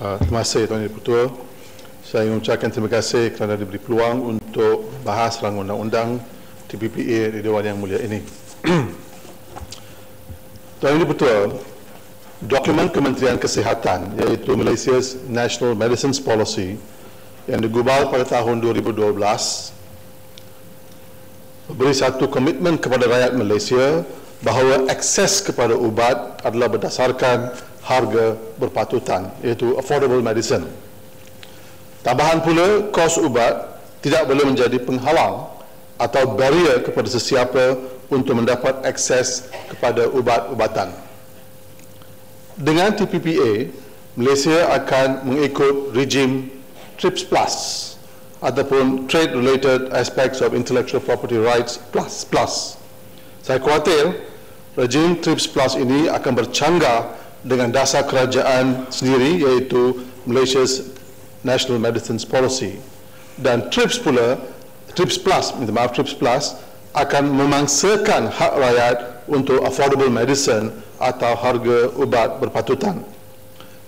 Terima kasih Tuan Yang Ketua. Saya ingin mengucapkan terima kasih kerana diberi peluang untuk bahas rancangan undang-undang TPPA di Dewan Yang Mulia ini. Tuan Yang Ketua, dokumen Kementerian Kesihatan iaitu Malaysia's National Medicines Policy yang digubal pada tahun 2012 memberi satu komitmen kepada rakyat Malaysia bahawa akses kepada ubat adalah berdasarkan harga berpatutan, iaitu affordable medicine. Tambahan pula, kos ubat tidak boleh menjadi penghalang atau barrier kepada sesiapa untuk mendapat akses kepada ubat-ubatan. Dengan TPPA, Malaysia akan mengikut rejim TRIPS Plus ataupun Trade Related Aspects of Intellectual Property Rights Plus. Saya khawatir rejim TRIPS Plus ini akan bercanggah dengan dasar kerajaan sendiri iaitu Malaysia's National Medicines Policy, dan TRIPS Plus akan memangsakan hak rakyat untuk affordable medicine atau harga ubat berpatutan.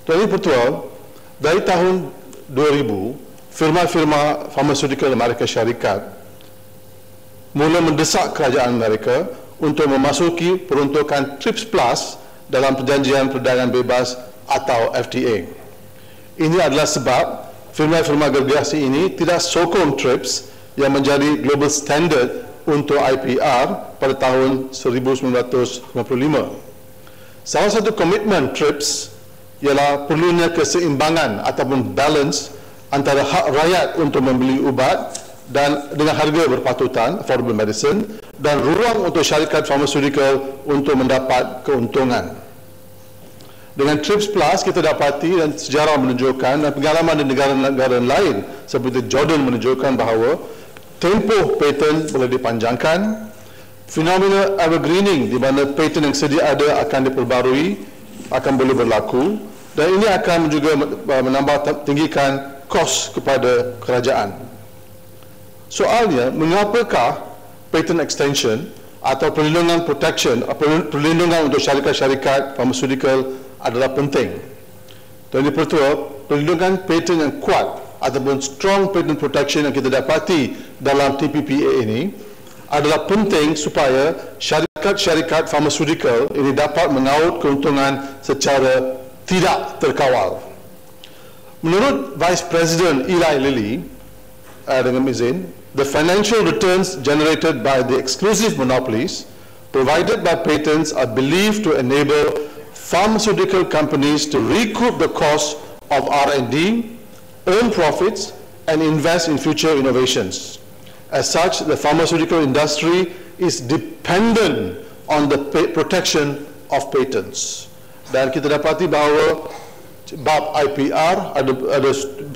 Tuan Yang Ketua, dari tahun 2000, firma-firma farmaceutical Amerika Syarikat mula mendesak kerajaan Amerika untuk memasuki peruntukan TRIPS Plus dalam perjanjian perdagangan bebas atau FTA. Ini adalah sebab firma-firma gergasi ini tidak sokong TRIPS yang menjadi global standard untuk IPR pada tahun 1995. Salah satu komitmen TRIPS ialah perlunya keseimbangan ataupun balance antara hak rakyat untuk membeli ubat dan dengan harga berpatutan, affordable medicine, dan ruang untuk syarikat farmaceutical untuk mendapat keuntungan. Dengan TRIPS Plus, kita dapati dan sejarah menunjukkan dan pengalaman di negara-negara lain seperti Jordan menunjukkan bahawa tempoh paten boleh dipanjangkan, fenomena evergreening di mana paten yang sedia ada akan diperbarui, akan boleh berlaku, dan ini akan juga menambah tinggikan kos kepada kerajaan. Soalnya, mengapakah patent extension atau perlindungan protection, perlindungan untuk syarikat-syarikat farmaceutical adalah penting? Tuan Yang Ketua, perlindungan patent yang kuat ataupun strong patent protection yang kita dapati dalam TPPA ini adalah penting supaya syarikat-syarikat farmaceutical ini dapat mengaut keuntungan secara tidak terkawal. Menurut Vice President Eli Lilly, dengan izin, the financial returns generated by the exclusive monopolies provided by patents are believed to enable pharmaceutical companies to recoup the cost of R&D, earn profits, and invest in future innovations. As such, the pharmaceutical industry is dependent on the protection of patents. Dan kita dapati bahawa bab IPR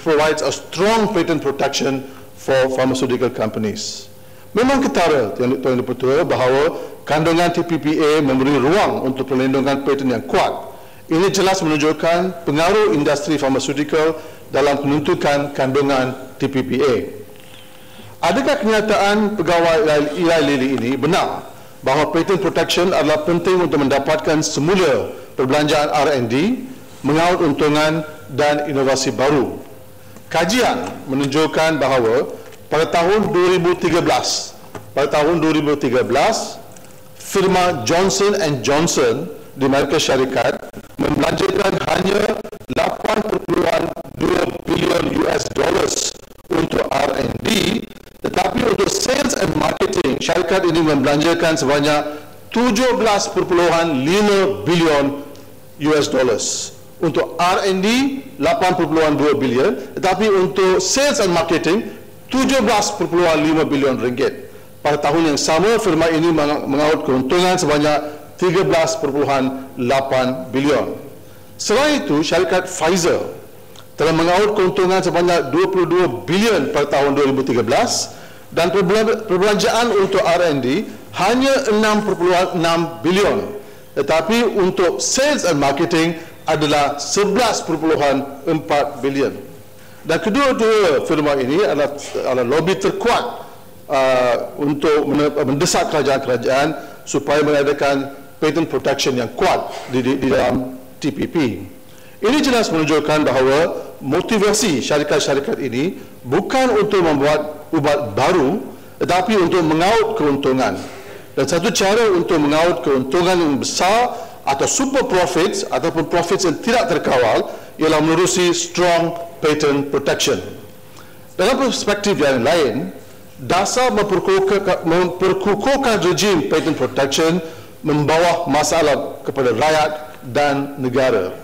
provides a strong patent protection for pharmaceutical companies. Memang ketara, Tuan Yang Ketua, bahawa kandungan TPPA memberi ruang untuk perlindungan patent yang kuat. Ini jelas menunjukkan pengaruh industri farmaceutical dalam penentukan kandungan TPPA. Adakah kenyataan pegawai Eli Lilly ini benar bahawa patent protection adalah penting untuk mendapatkan semula perbelanjaan R&D, mengaut untungan dan inovasi baru? Kajian menunjukkan bahawa pada tahun 2013, firma Johnson & Johnson di Amerika Syarikat membelanjakan hanya 8.2 bilion US dollars untuk R&D, tetapi untuk sales and marketing, syarikat ini membelanjakan sebanyak 17.5 bilion US dollars. Untuk R&D 8.2 bilion, tetapi untuk sales and marketing 17.5 bilion ringgit. Pada tahun yang sama, firma ini mengaut keuntungan sebanyak 13.8 bilion. Selain itu, syarikat Pfizer telah mengaut keuntungan sebanyak 22 bilion pada tahun 2013 dan perbelanjaan untuk R&D hanya 6.6 bilion. Tetapi untuk sales and marketing adalah 11.4 bilion. Dan kedua-dua firma ini adalah lobby terkuat untuk mendesak kerajaan-kerajaan supaya mengadakan patent protection yang kuat di dalam TPP. Ini jelas menunjukkan bahawa motivasi syarikat-syarikat ini bukan untuk membuat ubat baru, tetapi untuk mengaut keuntungan. Dan satu cara untuk mengaut keuntungan yang besar atau super profits ataupun profits yang tidak terkawal ialah menerusi strong patent protection. Dalam perspektif yang lain, dasar memperkukuhkan rejim patent protection membawa masalah kepada rakyat dan negara.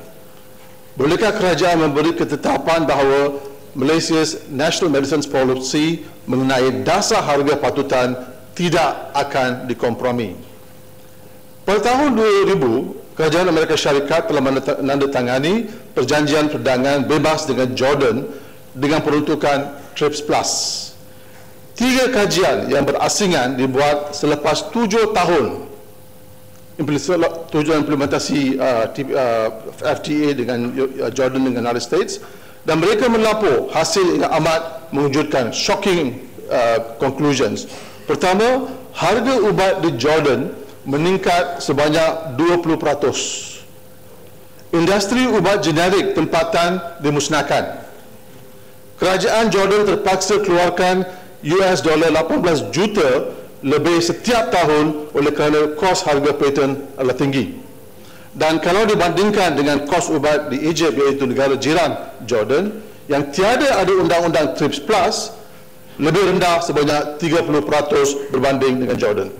Bolehkah kerajaan memberi ketetapan bahawa Malaysia's National Medicines Policy mengenai dasar harga patutan tidak akan dikompromi? Pada tahun 2000, Kerajaan Amerika Syarikat telah menandatangani perjanjian perdagangan bebas dengan Jordan dengan peruntukan TRIPS Plus. 3 kajian yang berasingan dibuat selepas 7 tahun implementasi FTA dengan Jordan dengan United States, dan mereka melapor hasil yang amat mengejutkan, shocking conclusions. Pertama, harga ubat di Jordan meningkat sebanyak 20%. Industri ubat generik tempatan dimusnahkan. Kerajaan Jordan terpaksa keluarkan $18 juta lebih setiap tahun oleh kerana kos harga patent adalah tinggi. Dan kalau dibandingkan dengan kos ubat di Egypt, iaitu negara jiran Jordan yang tiada ada undang-undang TRIPS Plus, lebih rendah sebanyak 30% berbanding dengan Jordan.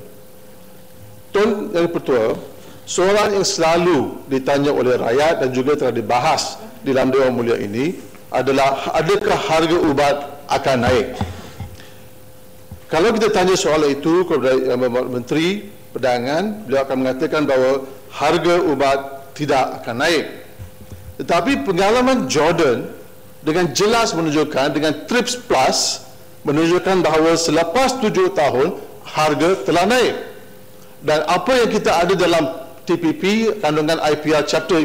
Tuan Yang Pertua, soalan yang selalu ditanya oleh rakyat dan juga telah dibahas di dalam Dewan Mulia ini adalah, adakah harga ubat akan naik? Kalau kita tanya soalan itu kepada Menteri Perdagangan, beliau akan mengatakan bahawa harga ubat tidak akan naik. Tetapi pengalaman Jordan dengan jelas menunjukkan, dengan TRIPS Plus menunjukkan bahawa selepas 7 tahun harga telah naik. Dan apa yang kita ada dalam TPP, kandungan IPR chapter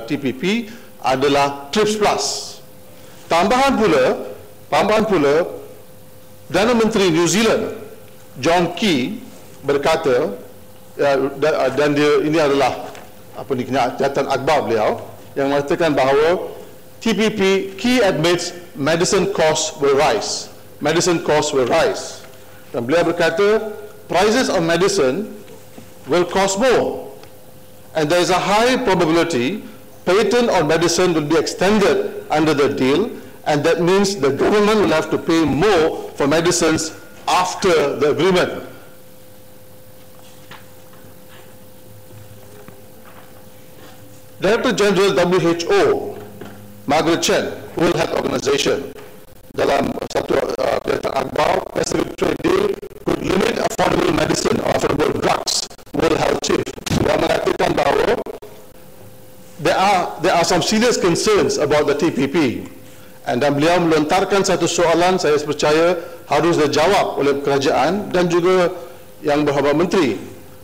TPP adalah TRIPS Plus. Tambahan pula Perdana Menteri New Zealand John Key berkata, dan ini adalah kenyataan akhbar beliau yang mengatakan bahawa TPP, Key admits medicine costs will rise. Dan beliau berkata, prices of medicine will cost more, and there is a high probability patent on medicine will be extended under the deal, and that means the government will have to pay more for medicines after the agreement. Director General WHO, Margaret Chan, World Health Organization, dalam satu pernyataan akhbar, Pacific Trade Deal could limit affordable medicine or affordable drugs. World Health Chief, dia mengatakan bahawa there are some serious concerns about the TPP. Dan beliau melontarkan satu soalan, saya percaya harus dijawab oleh kerajaan dan juga yang berhormat menteri.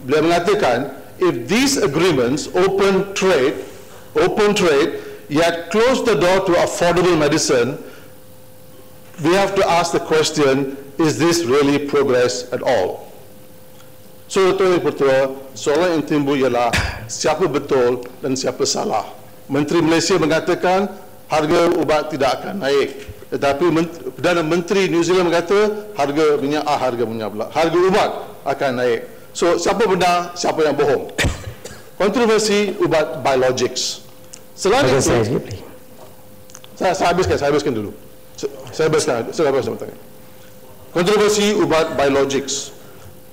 Beliau mengatakan, if these agreements open trade, yet close the door to affordable medicine, we have to ask the question, is this really progress at all? So, Tuan Pertua, soalan yang timbul ialah siapa betul dan siapa salah. Menteri Malaysia mengatakan harga ubat tidak akan naik, tetapi Perdana Menteri New Zealand berkata harga minyak pula, harga ubat akan naik. So siapa benar, siapa yang bohong? Kontroversi ubat biologics. Selain itu, saya habiskan dulu. Saya habiskan. Kontroversi ubat biologics.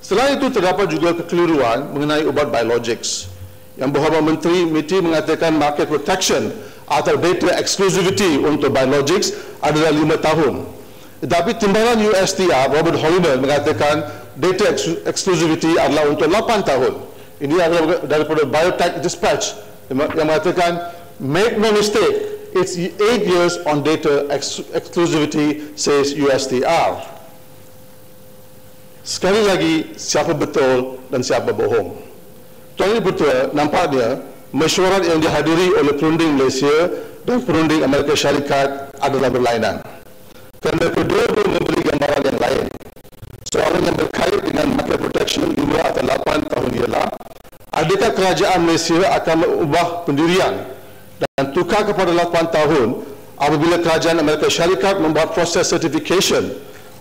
Selain itu, terdapat juga kekeliruan mengenai ubat biologics. Yang berhormat Menteri MITI mengatakan market protection atau data exclusivity untuk biologics adalah 5 tahun. Tetapi timbalan USTR Robert Holliman mengatakan data exclusivity adalah untuk 8 tahun. Ini adalah daripada Biotech Dispatch yang mengatakan, make no mistake, it's 8 years on data exclusivity, says USTR. Sekali lagi, siapa betul dan siapa bohong? Tuan Pertua, nampaknya mesyuarat yang dihadiri oleh perunding Malaysia dan perunding Amerika Syarikat adalah berlainan. Kerana kedua-dua memberi gambaran yang lain. Soalan yang berkait dengan market protection 5 atau 8 tahun ialah, adakah kerajaan Malaysia akan mengubah pendirian dan tukar kepada 8 tahun apabila kerajaan Amerika Syarikat membuat proses certification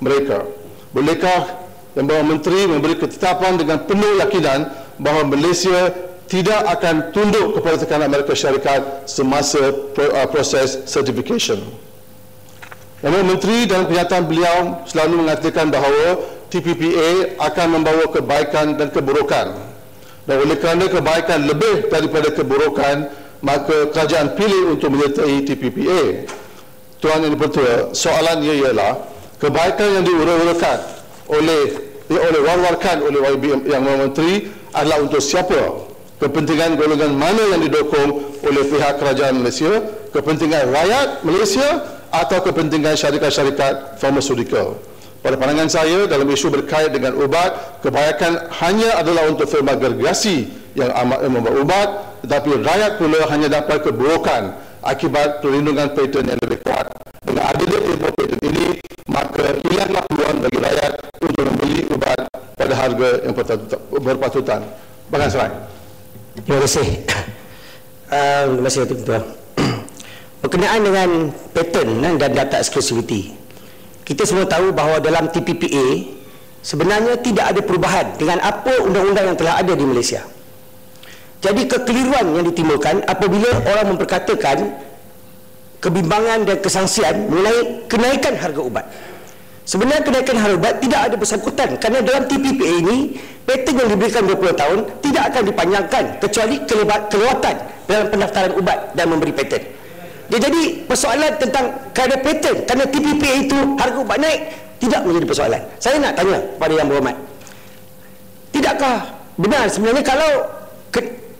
mereka. Bolehkah Yang Berhormat Menteri memberi ketetapan dengan penuh yakinan bahawa Malaysia tidak akan tunduk kepada tekanan Amerika Syarikat semasa proses certification? Yang Berhormat Menteri dalam kenyataan beliau selalu mengatakan bahawa TPPA akan membawa kebaikan dan keburukan. Dan oleh kerana kebaikan lebih daripada keburukan, maka kerajaan pilih untuk menyertai TPPA. Tuan Yang Dipertua, soalan ialah kebaikan yang diura-urakan war-warkan oleh YB Yang Berhormat Menteri adalah untuk siapa? Kepentingan golongan mana yang didukung oleh pihak kerajaan Malaysia? Kepentingan rakyat Malaysia atau kepentingan syarikat-syarikat farmaceutical? Pada pandangan saya, dalam isu berkait dengan ubat, kebaikan hanya adalah untuk firma gergasi yang membuat ubat, tetapi rakyat pula hanya dapat keburukan akibat perlindungan paten yang lebih kuat. Dengan adanya tempoh paten ini, maka hilanglah peluang bagi rakyat untuk membeli ubat pada harga yang berpatutan. Bahkan serai. Terima kasih. Terima kasih Tuan. Berkenaan dengan paten dan data exclusivity, kita semua tahu bahawa dalam TPPA sebenarnya tidak ada perubahan dengan apa undang-undang yang telah ada di Malaysia. Jadi kekeliruan yang ditimbulkan apabila orang memperkatakan kebimbangan dan kesangsian mengenai kenaikan harga ubat. Sebenarnya kenaikan harga ubat tidak ada bersangkutan kerana dalam TPPA ini paten yang diberikan 20 tahun tidak akan dipanjangkan kecuali kelewatan dalam pendaftaran ubat dan memberi paten. Jadi persoalan tentang kerana paten, kerana TPPA itu harga ubat naik tidak menjadi persoalan. Saya nak tanya kepada Yang Berhormat, tidakkah benar sebenarnya kalau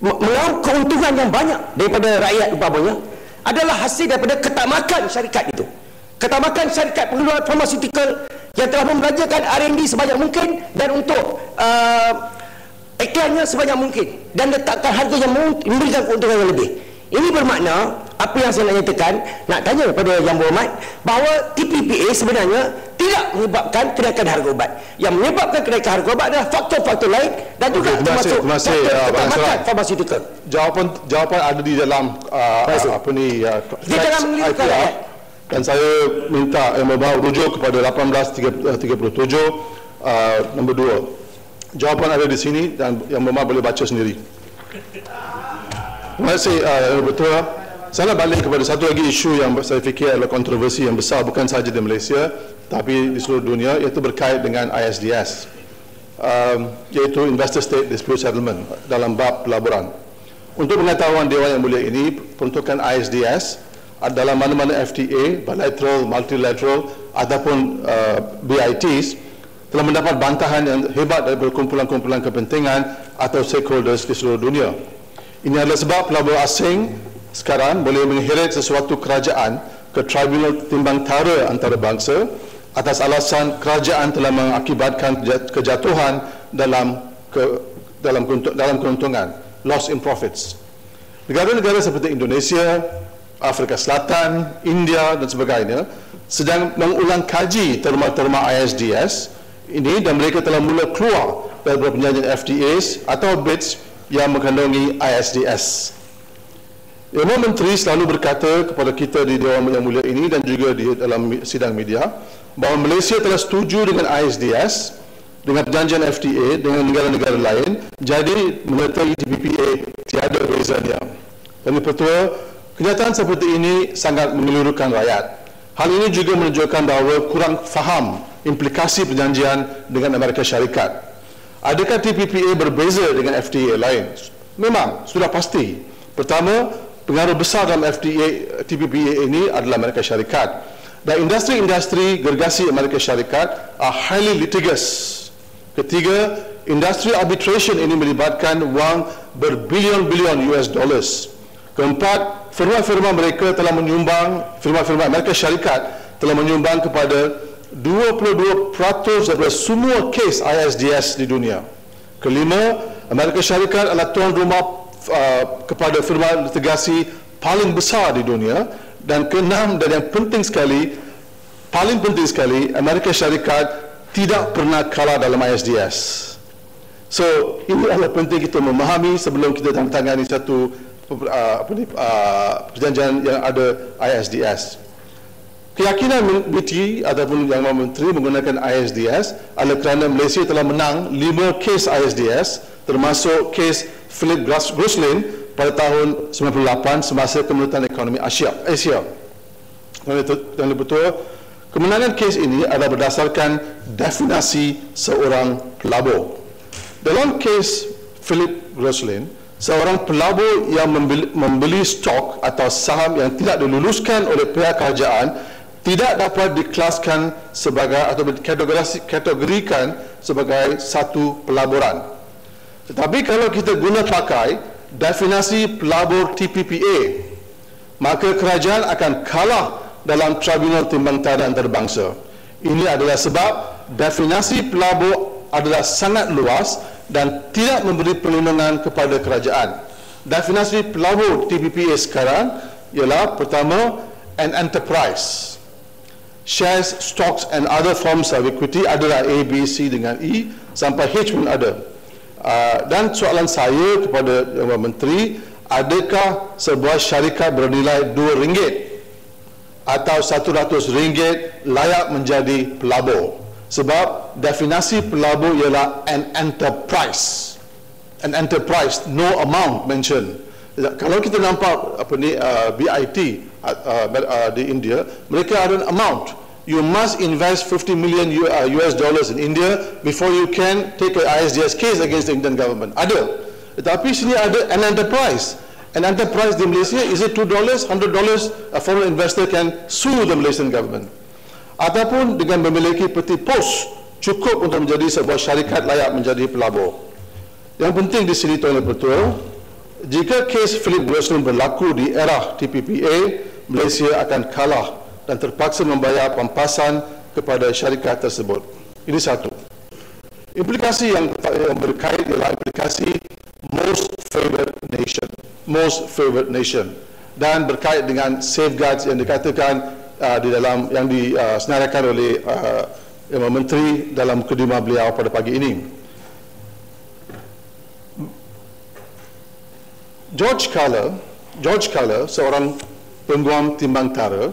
mengaut keuntungan yang banyak daripada rakyat umpamanya adalah hasil daripada ketamakan syarikat itu, ketamakan syarikat pengeluar farmaceutical yang telah membelajarkan R&D sebanyak mungkin dan untuk iklannya sebanyak mungkin dan letakkan harga yang memberikan keuntungan yang lebih. Ini bermakna apa yang saya nak nyatakan, nak tanya kepada Yang Berhormat bahawa TPPA sebenarnya tidak menyebabkan kenaikan harga ubat. Yang menyebabkan kenaikan harga ubat adalah faktor-faktor lain dan juga termasuk faktor farmaceutical. Jawapan ada di dalam di dalam IPR. Dan saya minta Yang Berhormat rujuk kepada 1837 nombor 2. Jawapan ada di sini dan Yang Berhormat boleh baca sendiri. Terima kasih Betul. Saya nak balik kepada satu lagi isu yang saya fikir adalah kontroversi yang besar bukan sahaja di Malaysia tapi di seluruh dunia, iaitu berkait dengan ISDS, iaitu Investor State Dispute Settlement dalam bab pelaburan. Untuk pengetahuan Dewan Yang Mulia ini, peruntukan ISDS dalam mana-mana FTA, bilateral, multilateral ataupun BITs telah mendapat bantahan yang hebat dari kumpulan-kumpulan kepentingan atau stakeholders di seluruh dunia. Ini adalah sebab pelabur asing sekarang boleh mengheret sesuatu kerajaan ke Tribunal Timbang Tara Antarabangsa atas alasan kerajaan telah mengakibatkan kejatuhan dalam keuntungan, loss in profits. Negara-negara seperti Indonesia, Afrika Selatan, India dan sebagainya sedang mengulang kaji terma-terma ISDS ini dan mereka telah mula keluar dari perjanjian FTAs atau BITs yang mengandungi ISDS. Yang Berhormat Menteri selalu berkata kepada kita di Dewan Yang Mulia ini dan juga di dalam sidang media bahawa Malaysia telah setuju dengan ISDS, dengan perjanjian FTA dengan negara-negara lain, jadi menyertai TPPA tiada bezanya. Dan Pertua, kenyataan seperti ini sangat menyeluruhkan rakyat. Hal ini juga menunjukkan bahawa kurang faham implikasi perjanjian dengan Amerika Syarikat. Adakah TPPA berbeza dengan FTA lain? Memang, sudah pasti. Pertama, pengaruh besar dalam TPPA ini adalah Amerika Syarikat. Dan industri-industri gergasi Amerika Syarikat are highly litigious. Ketiga, industri arbitration ini melibatkan wang berbilion-bilion US dollars. Keempat, firma-firma mereka telah menyumbang, firma-firma Amerika Syarikat telah menyumbang kepada 22% daripada semua kes ISDS di dunia. Kelima, Amerika Syarikat adalah tuan rumah kepada firma litigasi paling besar di dunia. Dan keenam dan yang penting sekali, paling penting sekali, Amerika Syarikat tidak pernah kalah dalam ISDS. So, ini adalah penting kita memahami sebelum kita tangani satu perjanjian yang ada ISDS. Keyakinan BT ataupun Yang Menteri menggunakan ISDS adalah kerana Malaysia telah menang 5 kes ISDS, termasuk kes Philip Groslin pada tahun 98 semasa kemenangan ekonomi Asia. Dan betul, kemenangan kes ini adalah berdasarkan definisi seorang pelabur. Dalam kes Philip Groslin, seorang pelabur yang membeli stok atau saham yang tidak diluluskan oleh pihak kerajaan tidak dapat dikelaskan sebagai atau dikategorikan sebagai satu pelaburan. Tetapi kalau kita guna pakai definisi pelabur TPPA, maka kerajaan akan kalah dalam Tribunal Timbang Tara Antarabangsa. Ini adalah sebab definisi pelabur adalah sangat luas dan tidak memberi perlindungan kepada kerajaan. Definisi pelabur TPPA sekarang ialah pertama, an enterprise. Shares, stocks and other forms of equity adalah A, B, C dengan E sampai H pun ada. Dan soalan saya kepada Yang Menteri, adakah sebuah syarikat bernilai RM2 atau RM100 layak menjadi pelabur? Sebab definisi pelabur ialah an enterprise. An enterprise, no amount mentioned. Kalau kita nampak BIT di India, mereka ada an amount. You must invest 50 million US dollars in India before you can take an ISDS case against the Indian government. Ada. Tetapi sini ada an enterprise. An enterprise di Malaysia, is it $2, $100? A foreign investor can sue the Malaysian government. Ataupun dengan memiliki peti pos cukup untuk menjadi sebuah syarikat layak menjadi pelabur. Yang penting di sini tuan-tuan betul, jika kes Philip Groslin berlaku di era TPPA, Malaysia akan kalah dan terpaksa membayar pampasan kepada syarikat tersebut. Ini satu. Implikasi yang berkait ialah implikasi most favoured nation. Most favoured nation. Dan berkait dengan safeguards yang dikatakan di dalam yang disenaraikan oleh Yang Menteri dalam khidmat beliau pada pagi ini. George Carler, seorang pengguam timbang tara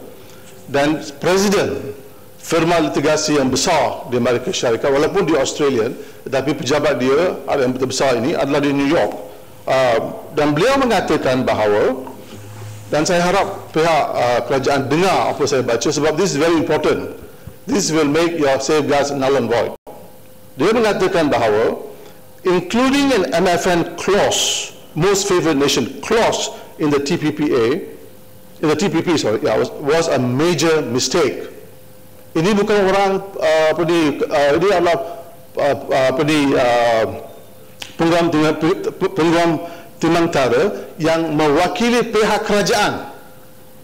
dan presiden firma litigasi yang besar di Amerika Syarikat, walaupun di Australia, tetapi pejabat dia yang terbesar ini adalah di New York. Dan beliau mengatakan bahawa, dan saya harap pihak kerajaan dengar apa saya baca sebab this is very important. This will make your safeguards null and void. Dia mengatakan bahawa including an MFN clause, most favoured nation clause in the TPPA, was a major mistake. Ini bukan orang ini adalah pengguam timbang tara yang mewakili pihak kerajaan.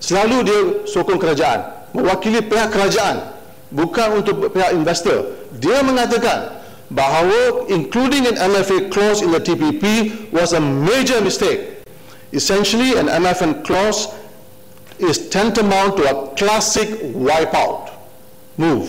Selalu dia sokong kerajaan, mewakili pihak kerajaan, bukan untuk pihak investor. Dia mengatakan bahawa including an MFA clause in the TPP was a major mistake. Essentially, an MFN clause is tantamount to a classic wipeout move.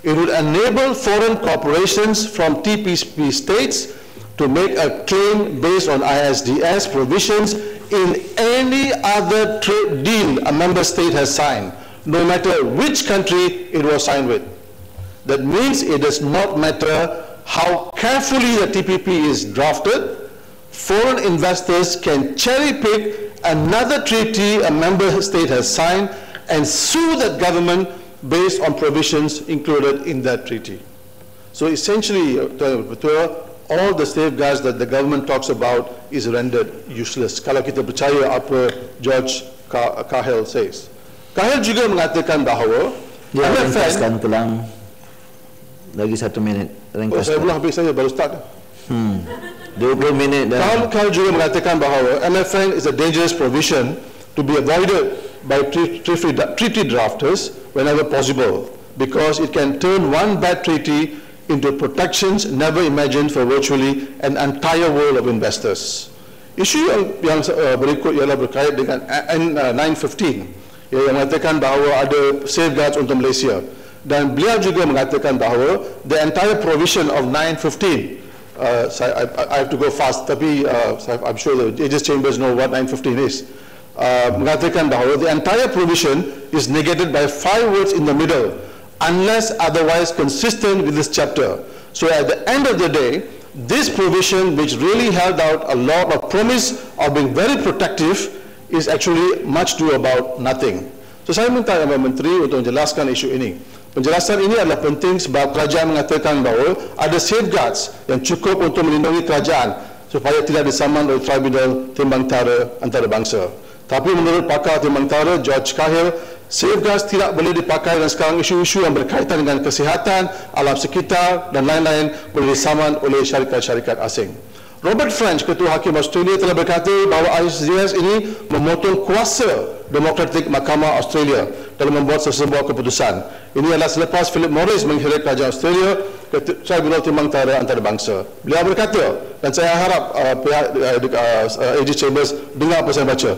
It would enable foreign corporations from TPP states to make a claim based on ISDS provisions in any other trade deal a member state has signed, no matter which country it was signed with. That means it does not matter how carefully the TPP is drafted, foreign investors can cherry pick another treaty a member state has signed and sue that government based on provisions included in that treaty. So essentially, all the safeguards that the government talks about is rendered useless. Kalau kita percaya apa George Cahill says. Cahill juga mengatakan bahawa ringkaskan tulang lagi 1 minit. Saya belum habis, saya baru start. 20 minit dah. Cahill juga mengatakan bahawa MFN is a dangerous provision to be avoided by treaty drafters whenever possible, because it can turn one bad treaty into protections never imagined for virtually an entire world of investors. Isu yang berikut ialah berkait dengan N915 yang mengatakan bahawa ada safeguards untuk Malaysia, dan beliau juga mengatakan bahawa the entire provision of 915 I have to go fast, tapi I'm sure the Aegis Chambers know what 915 is. Mengatakan bahawa the entire provision is negated by 5 words in the middle, unless otherwise consistent with this chapter. So at the end of the day, this provision, which really held out a lot of promise of being very protective, is actually much ado about nothing. So saya minta Yang Menteri untuk menjelaskan isu ini. Penjelasan ini adalah penting sebab kerajaan mengatakan bahawa ada safeguards yang cukup untuk melindungi kerajaan supaya tidak disaman oleh Tribunal Timbang Tara Antarabangsa. Tapi menurut pakar Timbang Tara, George Cahill, safeguards tidak boleh dipakai dan sekarang isu-isu yang berkaitan dengan kesihatan, alam sekitar dan lain-lain boleh disaman oleh syarikat-syarikat asing. Robert French, Ketua Hakim Australia, telah berkata bahawa ISDS ini memotong kuasa demokratik Mahkamah Australia dalam membuat sesebuah keputusan. Ini adalah selepas Philip Morris mengheret kerajaan Australia ke Tribunal Timbang Tara Antarabangsa. Beliau berkata, dan saya harap pihak Aegis Chambers dengar apa saya baca,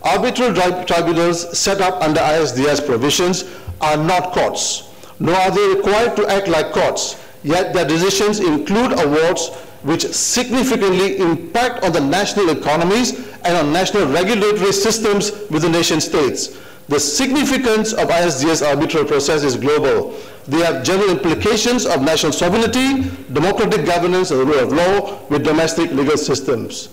arbitral tribunals set up under ISDS provisions are not courts, nor are they required to act like courts, yet their decisions include awards which significantly impact on the national economies and on national regulatory systems within nation states. The significance of ISDS arbitral process is global. They have general implications of national sovereignty, democratic governance and the rule of law with domestic legal systems.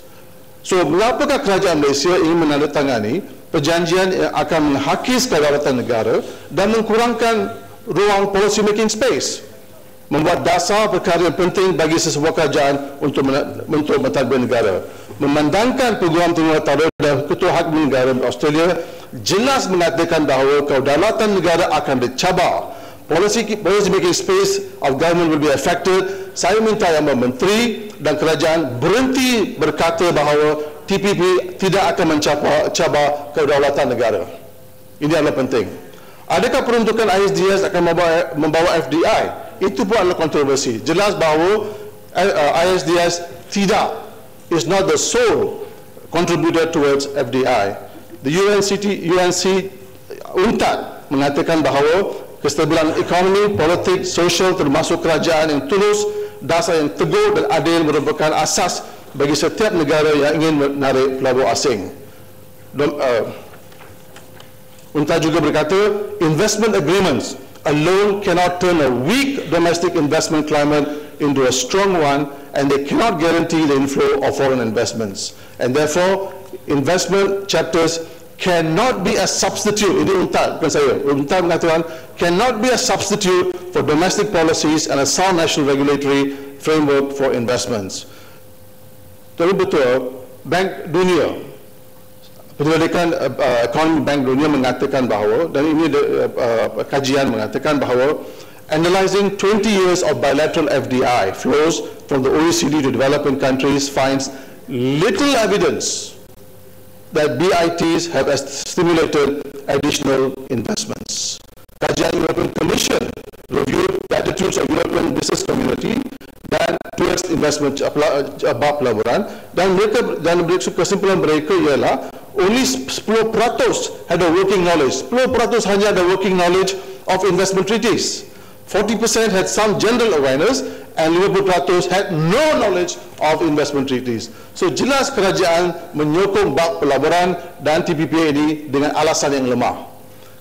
So, mengapakah kerajaan Malaysia ingin menandatangani perjanjian yang akan menghakis kedaulatan negara dan mengkurangkan ruang policy making space, membuat dasar perkara yang penting bagi sesebuah kerajaan untuk mentadbir negara. Memandangkan Peguam Tengah Tara dan Ketua Hakim Negara Australia jelas mengatakan bahawa kedaulatan negara akan dicabar. Policy making space of government will be affected. Saya minta Yang Menteri dan kerajaan berhenti berkata bahawa TPP tidak akan mencabar kedaulatan negara. Ini adalah penting. Adakah peruntukan ISDS akan membawa FDI? Itu pun adalah kontroversi. Jelas bahawa ISDS is not the sole contributor towards FDI. The UNCTAD mengatakan bahawa kestabilan ekonomi, politik, sosial termasuk kerajaan yang tulus, dasar yang teguh dan adil merupakan asas bagi setiap negara yang ingin menarik pelabur asing. UNCTAD juga berkata, investment agreements alone cannot turn a weak domestic investment climate into a strong one, and they cannot guarantee the inflow of foreign investments. And therefore, investment chapters cannot be a substitute. Ini UNCTAD, bukan saya. UNCTAD mengatakan cannot be a substitute for domestic policies and a sound national regulatory framework for investments. Tapi betul, Bank Dunia, Penyelidikan Ekonomi Bank Dunia mengatakan bahawa, dan ini kajian mengatakan bahawa analyzing 20 years of bilateral FDI flows from the OECD to developing countries finds little evidence that BITs have stimulated additional investments. Kajian European Commission reviewed the attitudes of European business community dan towards investment pelaburan, dan kesimpulan mereka ialah only 10% had a working knowledge. 10% hanya ada working knowledge of investment treaties. 40% had some general awareness, and 50% had no knowledge of investment treaties. So jelas kerajaan menyokong bab pelaburan dan TPP ini dengan alasan yang lemah.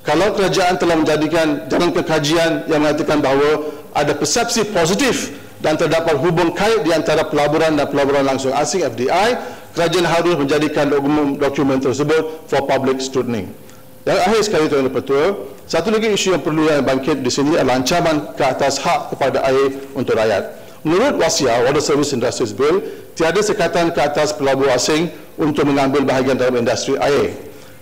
Kalau kerajaan telah jalankan kajian yang mengatakan bahawa ada persepsi positif dan terdapat hubung kait di antara pelaburan dan pelaburan langsung asing FDI, kerajaan harus menjadikan dokumen tersebut for public scrutiny. Dan akhir sekali Tuan Ketua, satu lagi isu yang perlu yang bangkit di sini adalah ancaman ke atas hak kepada air untuk rakyat. Menurut WASIA, Water Service Industries Bill, tiada sekatan ke atas pelabur asing untuk mengambil bahagian dalam industri air.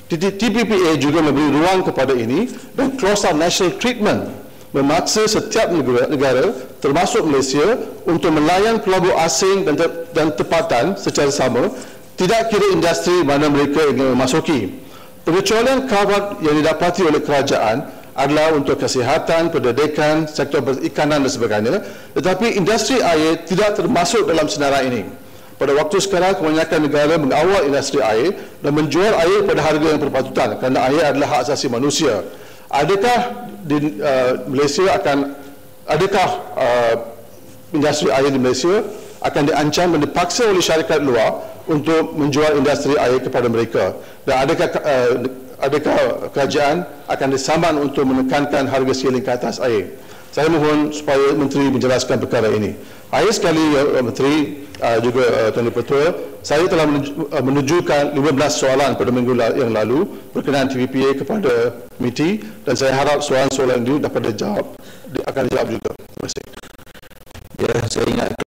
TPPA juga memberi ruang kepada ini, dan klausul national treatment memaksa setiap negara termasuk Malaysia untuk melayan pelabur asing dan tempatan secara sama, tidak kira industri mana mereka ingin memasuki. Pengecualian kawat yang didapati oleh kerajaan adalah untuk kesihatan, pendidikan, sektor perikanan dan sebagainya, tetapi industri air tidak termasuk dalam senarai ini. Pada waktu sekarang, kebanyakan negara mengawal industri air dan menjual air pada harga yang berpatutan kerana air adalah hak asasi manusia. Adakah di Malaysia industri air di Malaysia akan diancam dan dipaksa oleh syarikat luar untuk menjual industri air kepada mereka, dan adakah kerajaan akan disaman untuk menekankan harga ceiling ke atas air? Saya mohon supaya Menteri menjelaskan perkara ini. Akhir sekali, Menteri, juga Tuan Ketua, saya telah menunjukkan 15 soalan pada minggu yang lalu berkenaan TPPA kepada MITI, dan saya harap soalan-soalan itu dapat dijawab, akan dijawab juga. Terima kasih. Ya, saya ingat